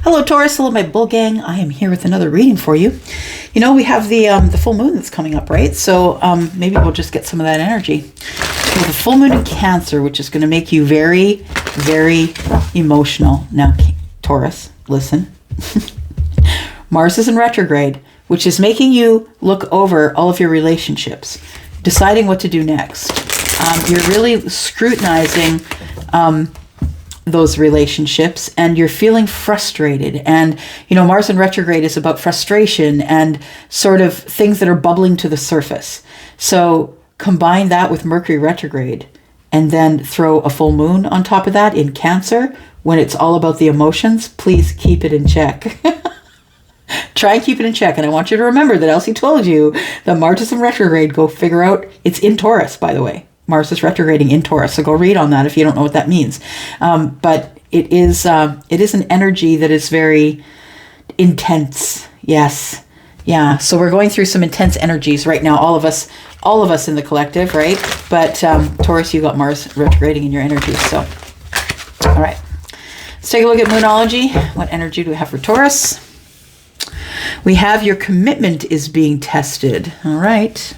Hello, Taurus. Hello, my bull gang. I am here with another reading for you. You know, we have the full moon that's coming up, right? So maybe we'll just get some of that energy. So the full moon in Cancer, which is going to make you very, very emotional. Now, Taurus, listen. Mars is in retrograde, which is making you look over all of your relationships, deciding what to do next. You're really scrutinizing those relationships, and you're feeling frustrated. And, you know, Mars in retrograde is about frustration and sort of things that are bubbling to the surface. So combine that with Mercury retrograde and then throw a full moon on top of that in Cancer when it's all about the emotions. Please keep it in check. Try and keep it in check. And I want you to remember that Elsie told you that Mars is in retrograde. Go figure out. It's in Taurus, by the way. Mars is retrograding in Taurus, so go read on that if you don't know what that means. But it is an energy that is very intense. Yes, yeah. So we're going through some intense energies right now. All of us in the collective, right? But Taurus, you got Mars retrograding in your energy. So, all right, let's take a look at Moonology. What energy do we have for Taurus? We have your commitment is being tested. All right,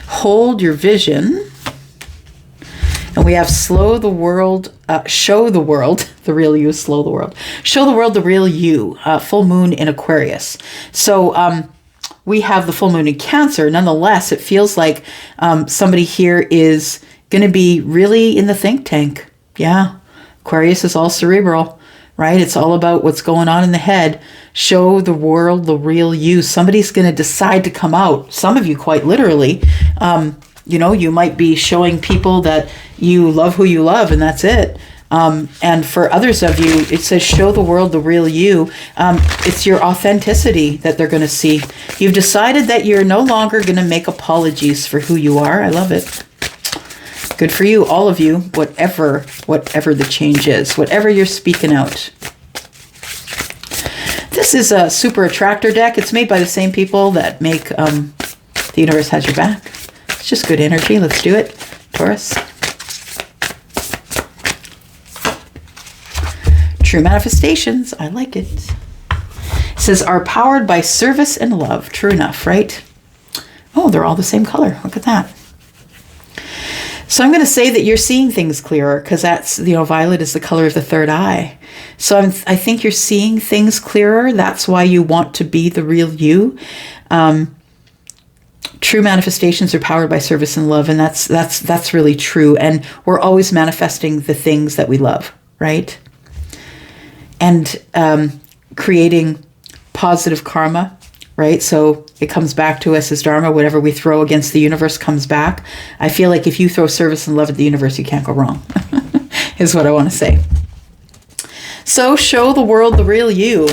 hold your vision. And we have slow the world, show the world, the real you, slow the world. Show the world the real you, full moon in Aquarius. So we have the full moon in Cancer. Nonetheless, it feels like somebody here is going to be really in the think tank. Yeah, Aquarius is all cerebral, right? It's all about what's going on in the head. Show the world the real you. Somebody's going to decide to come out. Some of you quite literally. You know, you might be showing people that you love who you love, and that's it. And for others of you, it says show the world the real you. It's your authenticity that they're going to see. You've decided that you're no longer going to make apologies for who you are. I love it. Good for you, all of you, whatever the change is, whatever you're speaking out. This is a super attractor deck. It's made by the same people that make The Universe Has Your Back. It's just good energy. Let's do it, Taurus. True manifestations. I like it. It says, are powered by service and love. True enough, right? Oh, they're all the same color. Look at that. So I'm going to say that you're seeing things clearer because that's, you know, violet is the color of the third eye. So I think you're seeing things clearer. That's why you want to be the real you. True manifestations are powered by service and love, and that's really true. And we're always manifesting the things that we love, right? And creating positive karma, right? So it comes back to us as dharma. Whatever we throw against the universe comes back. I feel like if you throw service and love at the universe, you can't go wrong, is what I want to say. So show the world the real you.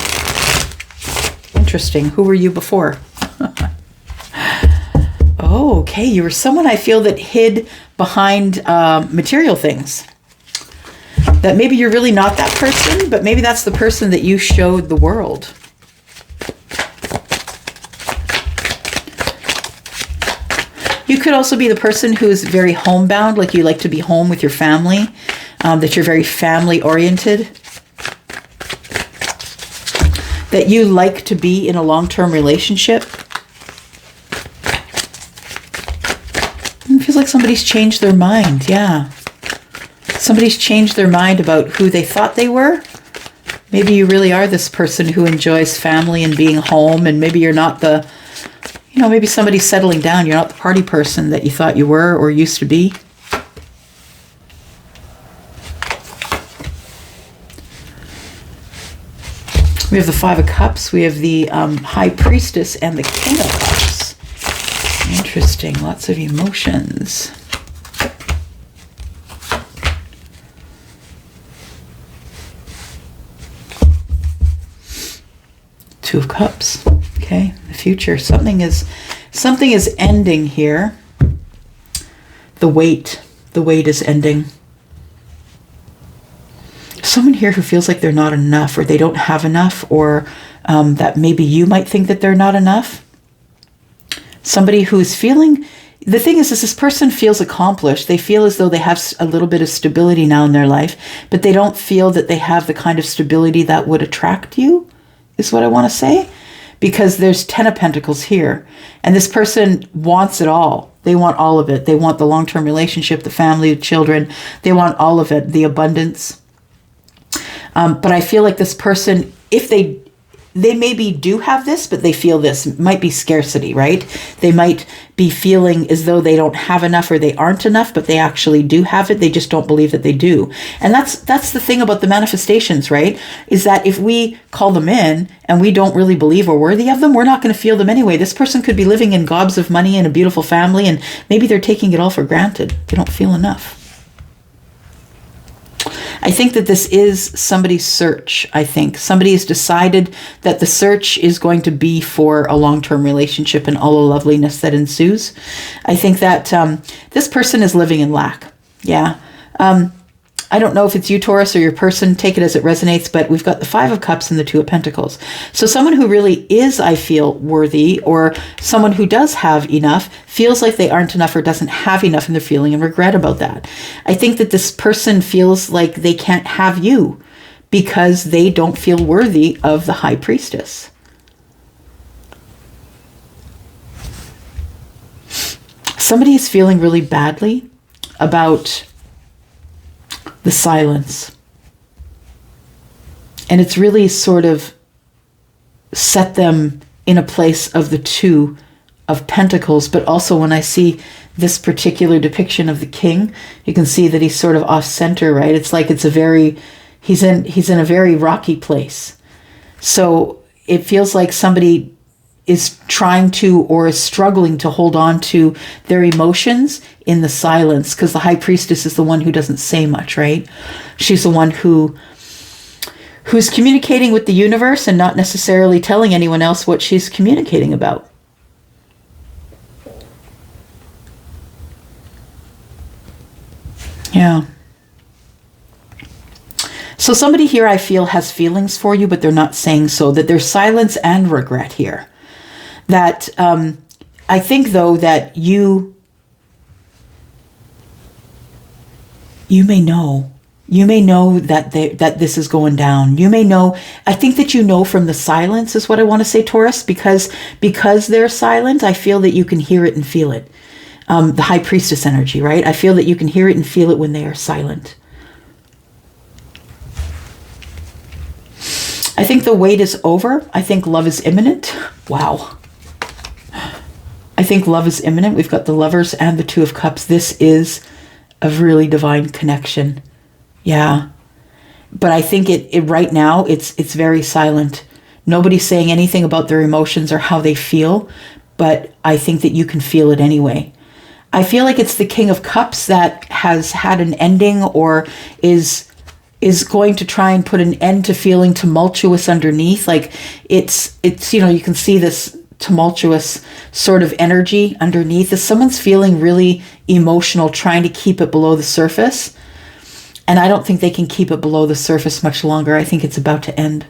Interesting. Who were you before? Oh, okay. You were someone I feel that hid behind material things. That maybe you're really not that person, but maybe that's the person that you showed the world. You could also be the person who is very homebound, like you like to be home with your family, that you're very family oriented, that you like to be in a long-term relationship. It feels like somebody's changed their mind. Yeah. Somebody's changed their mind about who they thought they were. Maybe you really are this person who enjoys family and being home, and maybe you're not the, you know, maybe somebody's settling down. You're not the party person that you thought you were or used to be. We have the Five of Cups. We have the High Priestess and the King of Cups. Interesting. Lots of emotions. Two of Cups. Okay, the future. Something is ending here. The weight is ending. Someone here who feels like they're not enough, or they don't have enough, or that maybe you might think that they're not enough. Somebody who is feeling the thing is this person feels accomplished. They feel as though they have a little bit of stability now in their life, but they don't feel that they have the kind of stability that would attract you, is what I want to say. Because there's 10 of Pentacles here. And this person wants it all. They want all of it. They want the long-term relationship, the family, the children. They want all of it, the abundance. But I feel like this person, if they maybe do have this, but they feel this. It might be scarcity, right? They might be feeling as though they don't have enough or they aren't enough, but they actually do have it. They just don't believe that they do. And that's the thing about the manifestations, right? Is that if we call them in and we don't really believe we're worthy of them, we're not going to feel them anyway. This person could be living in gobs of money and a beautiful family, and maybe they're taking it all for granted. They don't feel enough. I think that this is somebody's search. I think somebody has decided that the search is going to be for a long-term relationship and all the loveliness that ensues. I think that this person is living in lack. Yeah. I don't know if it's you, Taurus, or your person. Take it as it resonates, but we've got the 5 of Cups and the 2 of Pentacles. So someone who really is, I feel, worthy, or someone who does have enough, feels like they aren't enough or doesn't have enough, and they're feeling in regret about that. I think that this person feels like they can't have you because they don't feel worthy of the High Priestess. Somebody is feeling really badly about the silence. And it's really sort of set them in a place of the 2 of Pentacles. But also when I see this particular depiction of the king, you can see that he's sort of off center, right? It's like he's in a very rocky place. So it feels like somebody is trying to or is struggling to hold on to their emotions in the silence, because the High Priestess is the one who doesn't say much, right? She's the one who's communicating with the universe and not necessarily telling anyone else what she's communicating about. Yeah. So somebody here I feel has feelings for you, but they're not saying so, that there's silence and regret here. That I think, though, that you may know. You may know that this is going down. You may know. I think that you know from the silence is what I want to say, Taurus, because they're silent. I feel that you can hear it and feel it. The High Priestess energy, right? I feel that you can hear it and feel it when they are silent. I think the wait is over. I think love is imminent. Wow. I think love is imminent. We've got the Lovers and the 2 of Cups. This is a really divine connection. Yeah. But I think it right now, it's very silent. Nobody's saying anything about their emotions or how they feel, but I think that you can feel it anyway. I feel like it's the King of Cups that has had an ending or is going to try and put an end to feeling tumultuous underneath. Like it's you can see this tumultuous sort of energy underneath. If someone's feeling really emotional, trying to keep it below the surface, and I don't think they can keep it below the surface much longer. I think it's about to end.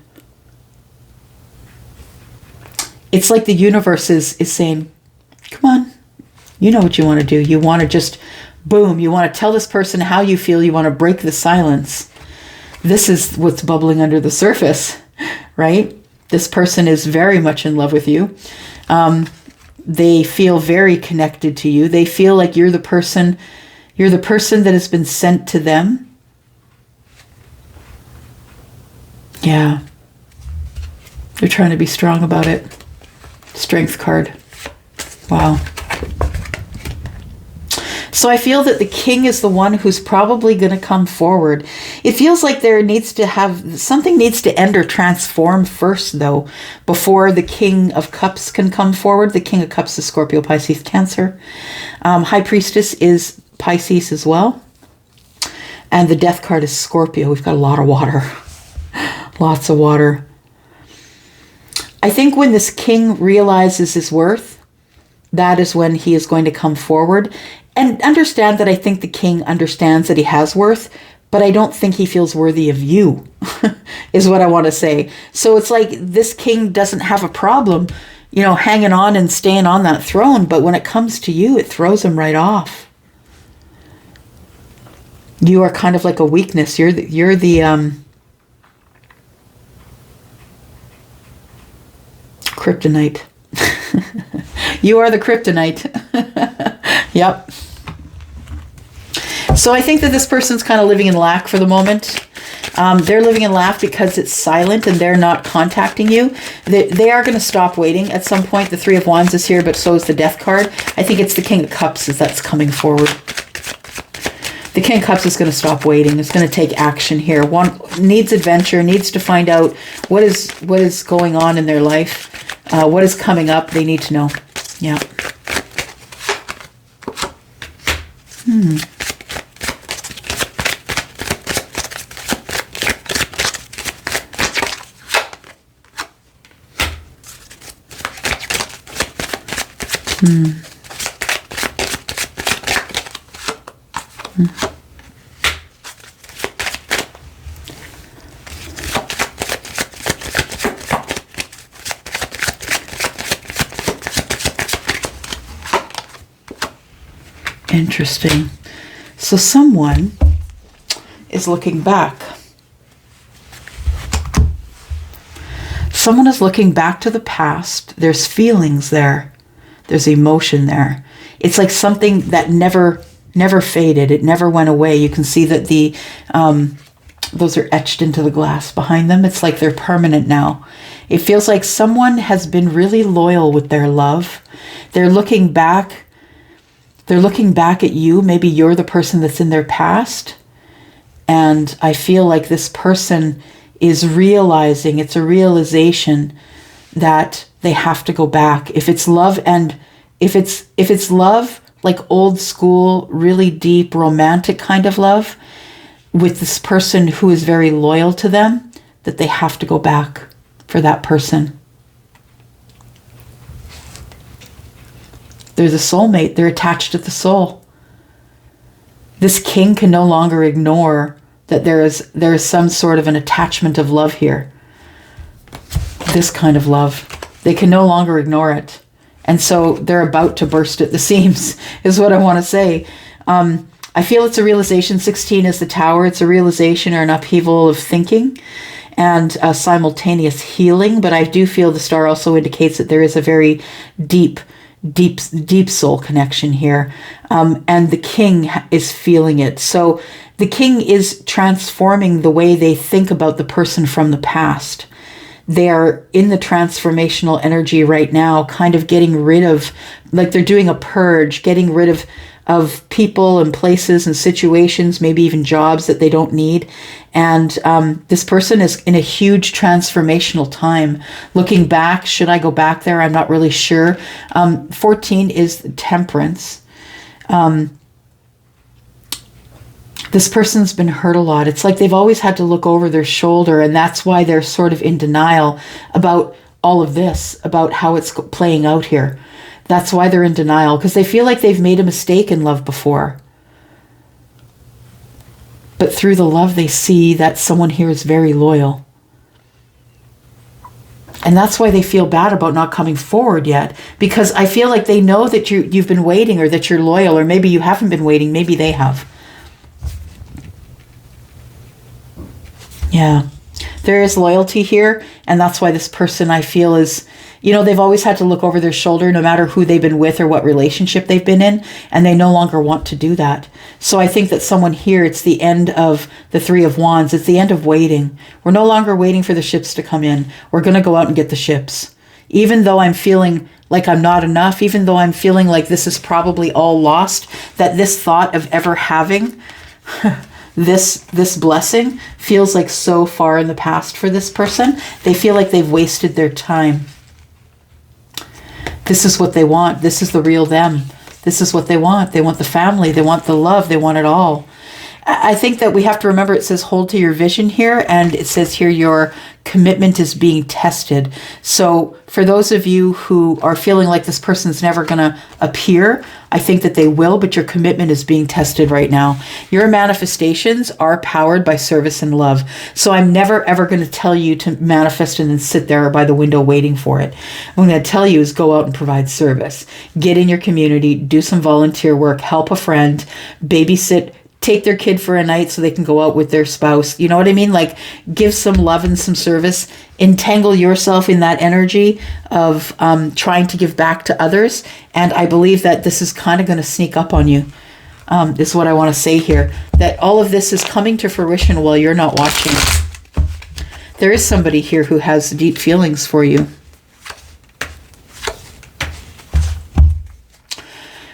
It's like the universe is saying, come on, you know what you want to do. You want to just, boom, you want to tell this person how you feel. You want to break the silence. This is what's bubbling under the surface, right? This person is very much in love with you. They feel very connected to you. They feel like you're the person that has been sent to them. Yeah. They're trying to be strong about it. Strength card. Wow. So I feel that the king is the one who's probably going to come forward. It feels like something needs to end or transform first, though, before the King of Cups can come forward. The King of Cups is Scorpio, Pisces, Cancer. High Priestess is Pisces as well. And the Death card is Scorpio. We've got a lot of water. Lots of water. I think when this king realizes his worth, that is when he is going to come forward. And understand that I think the king understands that he has worth, but I don't think he feels worthy of you, is what I want to say. So it's like this king doesn't have a problem hanging on and staying on that throne. But when it comes to you, it throws them right off. You are kind of like a weakness. You're the kryptonite. You are the kryptonite. Yep. So I think that this person's kind of living in lack for the moment. They're living in lack because it's silent and they're not contacting you. They are going to stop waiting at some point. The Three of Wands is here, but so is the Death card. I think it's the King of Cups that's coming forward. The King of Cups is going to stop waiting. It's going to take action here. One needs adventure, needs to find out what is going on in their life, what is coming up. They need to know. Yeah. Interesting. So someone is looking back. Someone is looking back to the past. There's feelings there. There's emotion there. It's like something that never faded. It never went away. You can see that those are etched into the glass behind them. It's like they're permanent now. It feels like someone has been really loyal with their love. They're looking back. They're looking back at you. Maybe you're the person that's in their past. And I feel like this person is realizing, it's a realization that they have to go back. If it's love, and if it's love, like old school, really deep, romantic kind of love, with this person who is very loyal to them, that they have to go back for that person. They're the soulmate. They're attached to the soul. This king can no longer ignore that there is some sort of an attachment of love here. This kind of love. They can no longer ignore it. And so they're about to burst at the seams, is what I want to say. I feel it's a realization. 16 is the Tower. It's a realization or an upheaval of thinking and a simultaneous healing. But I do feel the star also indicates that there is a very deep soul connection here. And the king is feeling it. So the king is transforming the way they think about the person from the past. They are in the transformational energy right now, kind of getting rid of, like they're doing a purge, getting rid of people and places and situations, maybe even jobs that they don't need. And this person is in a huge transformational time. Looking back, should I go back there? I'm not really sure. 14 is Temperance. This person's been hurt a lot. It's like they've always had to look over their shoulder, and that's why they're sort of in denial about all of this, about how it's playing out here. That's why they're in denial, because they feel like they've made a mistake in love before. But through the love, they see that someone here is very loyal. And that's why they feel bad about not coming forward yet, because I feel like they know that you've been waiting, or that you're loyal, or maybe you haven't been waiting. Maybe they have. Yeah, there is loyalty here. And that's why this person, I feel, is, they've always had to look over their shoulder no matter who they've been with or what relationship they've been in. And they no longer want to do that. So I think that someone here, it's the end of the Three of Wands. It's the end of waiting. We're no longer waiting for the ships to come in. We're going to go out and get the ships. Even though I'm feeling like I'm not enough, even though I'm feeling like this is probably all lost, that this thought of ever having this blessing feels like so far in the past for this person. They feel like they've wasted their time. This is what they want. This is the real them. This is what they want. They want the family. They want the love. They want it all. I think that we have to remember, it says hold to your vision here, and it says here your commitment is being tested. So for those of you who are feeling like this person's never going to appear, I think that they will, but your commitment is being tested right now. Your manifestations are powered by service and love. So I'm never ever going to tell you to manifest and then sit there by the window waiting for it. What I'm going to tell you is go out and provide service. Get in your community, do some volunteer work, help a friend, babysit, take their kid for a night so they can go out with their spouse. You know what I mean? Like, give some love and some service. Entangle yourself in that energy of trying to give back to others. And I believe that this is kind of going to sneak up on you. Is what I want to say here. That all of this is coming to fruition while you're not watching. There is somebody here who has deep feelings for you.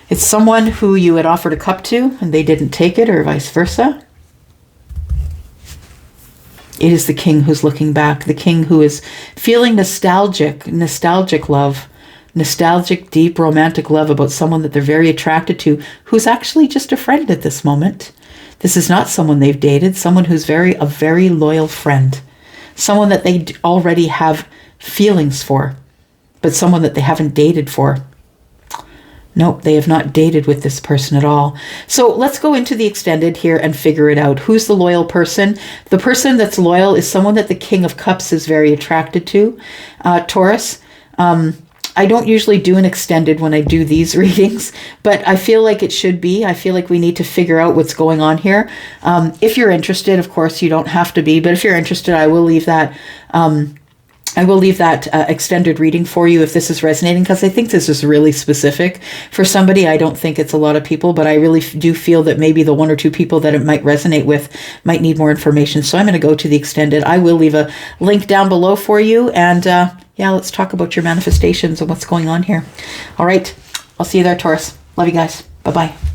It's someone who you had offered a cup to and they didn't take it, or vice versa. It is the king who's looking back, the king who is feeling nostalgic love, nostalgic, deep, romantic love about someone that they're very attracted to, who's actually just a friend at this moment. This is not someone they've dated, someone who's a very loyal friend, someone that they already have feelings for, but someone that they haven't dated for. Nope, they have not dated with this person at all. So let's go into the extended here and figure it out. Who's the loyal person? The person that's loyal is someone that the King of Cups is very attracted to. Taurus, I don't usually do an extended when I do these readings, but I feel like it should be. I feel like we need to figure out what's going on here. If you're interested, of course, you don't have to be, but if you're interested, I will leave that extended reading for you if this is resonating, because I think this is really specific for somebody. I don't think it's a lot of people, but I really do feel that maybe the one or two people that it might resonate with might need more information. So I'm going to go to the extended. I will leave a link down below for you. And yeah, let's talk about your manifestations and what's going on here. All right. I'll see you there, Taurus. Love you guys. Bye-bye.